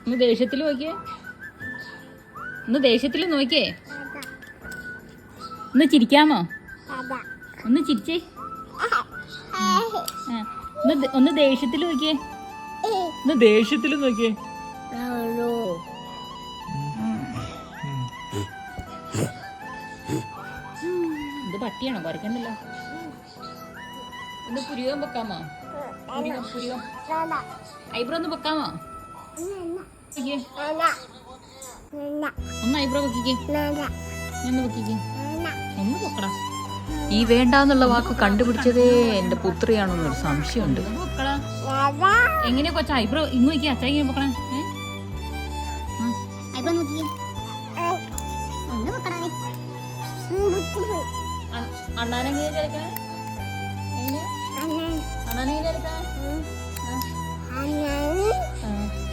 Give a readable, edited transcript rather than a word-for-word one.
ഒന്ന് ദേഷ്യത്തിൽ നോക്കിയേ, ഒന്ന് ദേഷ്യത്തിൽ നോക്കിയേ. ഒന്ന് ചിരിക്കാമോ? ഒന്ന് ചിരിച്ചേ. ഒന്ന് ദേഷ്യത്തിൽ നോക്കിയേ, ഒന്ന് ദേഷ്യത്തിൽ നോക്കിയേ. ഇത് പട്ടിയാണോ? പറിക്കണ്ടല്ലോ. ഒന്ന് പുരികം വെക്കാമോ? പുരികം ഐബ്രോ ഒന്ന് വെക്കാമോ? ഒന്ന് ഐബ്രോ വെക്കിക്കേ, ഒന്ന് വെക്കിക്കേ, ഒന്ന് വെക്കടാ. ഈ വേണ്ടാന്നുള്ള വാക്ക് കണ്ടുപിടിച്ചതേ എന്റെ പുത്രിയാണെന്നൊരു സംശയമുണ്ട്. എങ്ങനെയാ കൊച്ച ഐബ്രോ ഇന്ന് നോക്കിയാ അച്ഛ ഇങ്ങനെ വെക്കണേ? അണ്ണാനെങ്ങനെയാ ചേർക്കണേ? എങ്ങനെയാ അണ്ണാനെങ്ങനെയാ ചേർക്കണേ?